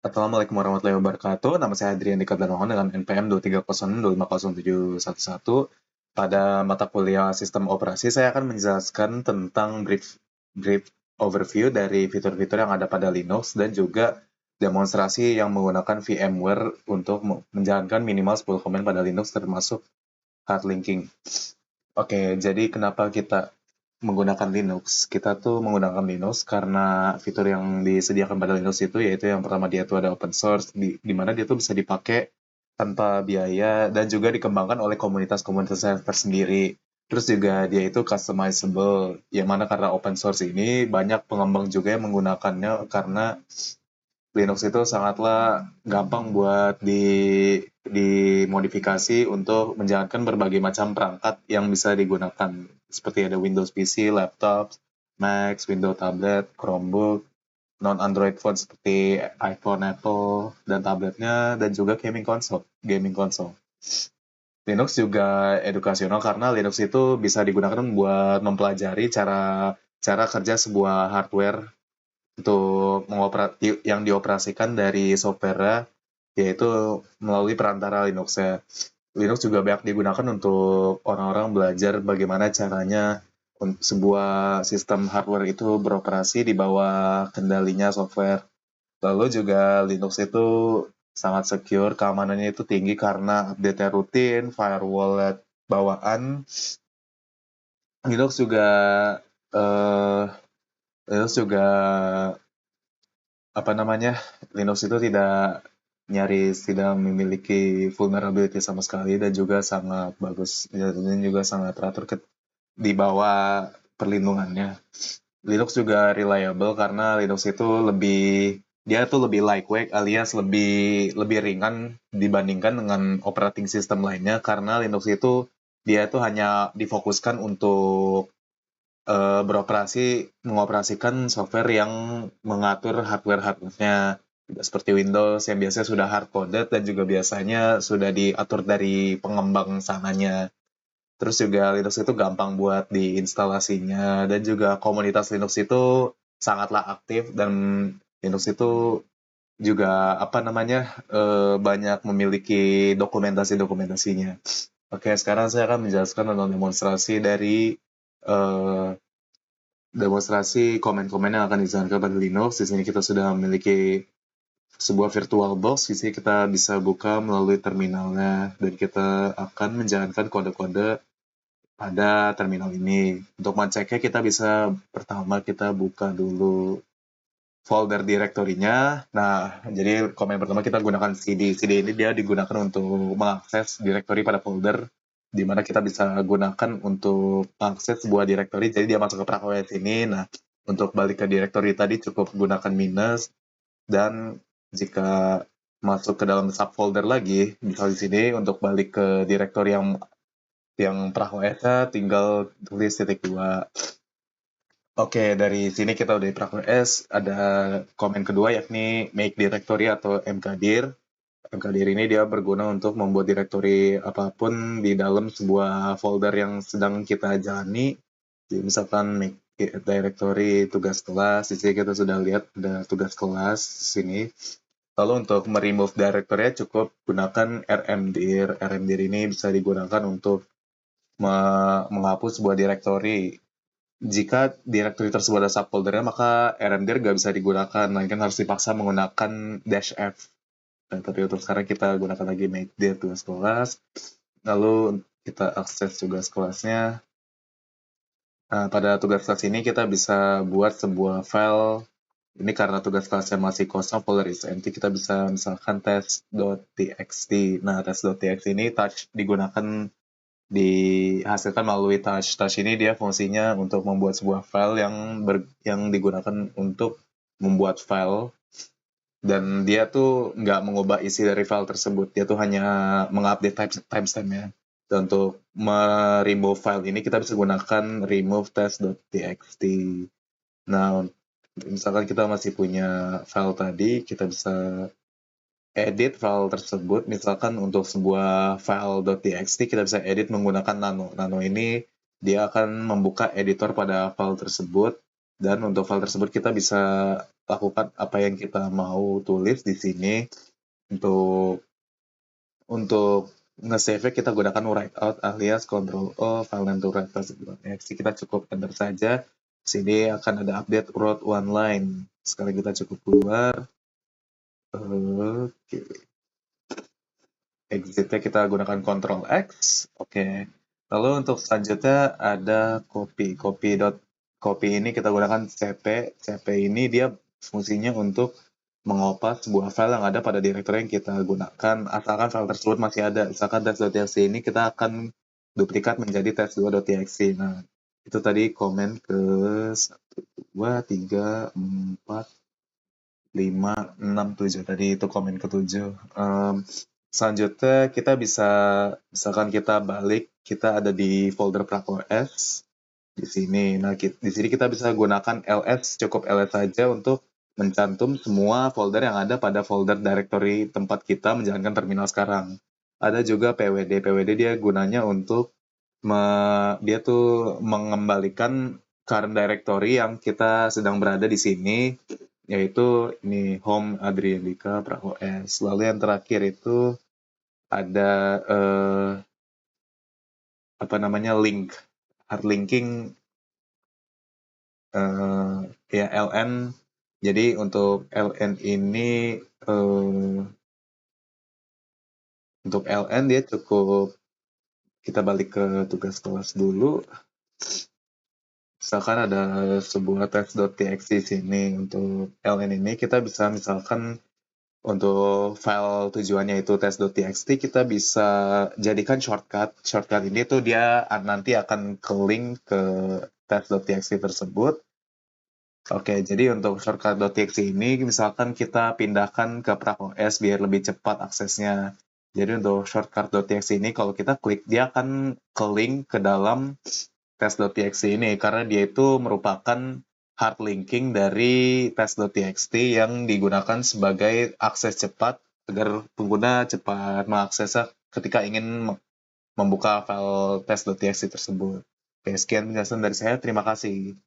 Assalamualaikum warahmatullahi wabarakatuh. Nama saya Adrian Dika Darmawan dengan NPM 23002507111. Pada mata kuliah Sistem Operasi, saya akan menjelaskan tentang brief overview dari fitur-fitur yang ada pada Linux dan juga demonstrasi yang menggunakan VMware untuk menjalankan minimal 10 komen pada Linux termasuk hard linking. Oke, jadi kenapa kita menggunakan Linux? Kita tuh menggunakan Linux karena fitur yang disediakan pada Linux itu yaitu yang pertama dia tuh ada open source di mana dia tuh bisa dipakai tanpa biaya dan juga dikembangkan oleh komunitas-komunitas yang tersendiri. Terus juga dia itu customizable, yang mana karena open source ini banyak pengembang juga yang menggunakannya karena Linux itu sangatlah gampang buat dimodifikasi untuk menjalankan berbagai macam perangkat yang bisa digunakan. Seperti ada Windows PC, laptop, Mac, Windows tablet, Chromebook, non-Android phone seperti iPhone, Apple, dan tabletnya, dan juga gaming console. Linux juga edukasional karena Linux itu bisa digunakan buat mempelajari cara kerja sebuah hardware untuk yang dioperasikan dari software yaitu melalui perantara Linux ya. Linux juga banyak digunakan untuk orang-orang belajar bagaimana caranya sebuah sistem hardware itu beroperasi di bawah kendalinya software. Lalu juga Linux itu sangat secure, keamanannya itu tinggi karena update-nya rutin, firewall bawaan. Linux juga eh, Linux juga apa namanya Linux itu tidak memiliki vulnerability sama sekali dan juga sangat bagus dan juga sangat teratur di bawah perlindungannya. Linux juga reliable karena Linux itu lebih lightweight alias lebih lebih ringan dibandingkan dengan operating system lainnya karena Linux itu dia itu hanya difokuskan untuk mengoperasikan software yang mengatur hardware-nya seperti Windows yang biasanya sudah hard-coded dan juga biasanya sudah diatur dari pengembang sananya. Terus juga Linux itu gampang buat diinstalasinya dan juga komunitas Linux itu sangatlah aktif dan Linux itu juga banyak memiliki dokumentasinya. Oke, sekarang saya akan menjelaskan tentang eh, demonstrasi komen-komen yang akan dijalankan pada Linux. Di sini kita sudah memiliki sebuah virtual box. Di sini kita bisa buka melalui terminalnya dan kita akan menjalankan kode-kode pada terminal ini. Untuk mengeceknya pertama kita buka dulu folder direktorinya. Nah, jadi komen pertama kita gunakan CD. CD ini dia digunakan untuk mengakses direktori pada folder di mana kita bisa gunakan untuk akses sebuah direktori. Jadi dia masuk ke PrakOS ini. Nah, untuk balik ke direktori tadi cukup gunakan minus dan jika masuk ke dalam subfolder lagi, misal di sini untuk balik ke direktori yang PrakOS-nya tinggal tulis *2. Oke, dari sini kita udah di PrakOS, ada komen kedua yakni make directory atau mkdir. Mkdir ini dia berguna untuk membuat direktori apapun di dalam sebuah folder yang sedang kita jalani. Jadi misalkan make directory tugas kelas, di sini kita sudah lihat ada tugas kelas di sini. Lalu untuk meremove directory cukup gunakan rmdir. Rmdir ini bisa digunakan untuk menghapus sebuah direktori. Jika direktori tersebut ada subfoldernya, maka rmdir nggak bisa digunakan, melainkan harus dipaksa menggunakan -f. Nah, tapi untuk sekarang kita gunakan lagi make dir tugas kelas, lalu kita akses tugas kelasnya. Nah, pada tugas kelas ini kita bisa buat sebuah file. Ini karena tugas kelasnya masih kosong, folder is empty, kita bisa misalkan test.txt. Nah, test.txt ini touch digunakan dihasilkan melalui touch. Touch ini dia fungsinya untuk membuat sebuah file yang digunakan untuk membuat file dan dia tuh nggak mengubah isi dari file tersebut. Dia tuh hanya mengupdate timestampnya. Dan untuk remove file ini kita bisa gunakan remove test.txt. Nah, misalkan kita masih punya file tadi, kita bisa edit file tersebut. Misalkan untuk sebuah file.txt kita bisa edit menggunakan nano. Nano ini dia akan membuka editor pada file tersebut dan untuk file tersebut kita bisa lakukan apa yang kita mau tulis di sini. Untuk nge-save kita gunakan write out alias Ctrl O, file name to write as.exe. Kita cukup enter saja. Sini akan ada update wrote one line. Sekarang kita cukup keluar. Oke. Exitnya kita gunakan Ctrl X. Oke. Lalu untuk selanjutnya ada copy ini kita gunakan cp. Cp ini dia fungsinya untuk mengopas sebuah file yang ada pada direktori yang kita gunakan, asalkan file tersebut masih ada. Misalkan test.txt ini kita akan duplikat menjadi test2.txt. Nah, itu tadi komen ke 1, 2, 3, 4, 5, 6, 7. Tadi itu komen ke-7. Selanjutnya kita bisa, misalkan kita balik, kita ada di folder PrakOS di sini. Nah, di sini kita bisa gunakan ls, cukup ls saja untuk mencantum semua folder yang ada pada folder directory tempat kita menjalankan terminal sekarang. Ada juga pwd. Pwd dia gunanya untuk dia tuh mengembalikan current directory yang kita sedang berada di sini, yaitu ini home Adrielika PrakOS. Lalu yang terakhir itu ada link, hard linking ya ln. Jadi untuk ln ini untuk ln dia cukup, kita balik ke tugas kelas dulu. Misalkan ada sebuah test.txt sini. Untuk ln ini kita bisa misalkan untuk file tujuannya itu test.txt, kita bisa jadikan shortcut. Shortcut ini tuh dia nanti akan ke link ke test.txt tersebut. Oke, jadi untuk shortcut.txt ini misalkan kita pindahkan ke PrakOS biar lebih cepat aksesnya. Jadi untuk shortcut.txt ini kalau kita klik, dia akan ke link ke dalam test.txt ini karena dia itu merupakan hard linking dari test.txt yang digunakan sebagai akses cepat agar pengguna cepat mengaksesnya ketika ingin membuka file test.txt tersebut. Oke, sekian penjelasan dari saya. Terima kasih.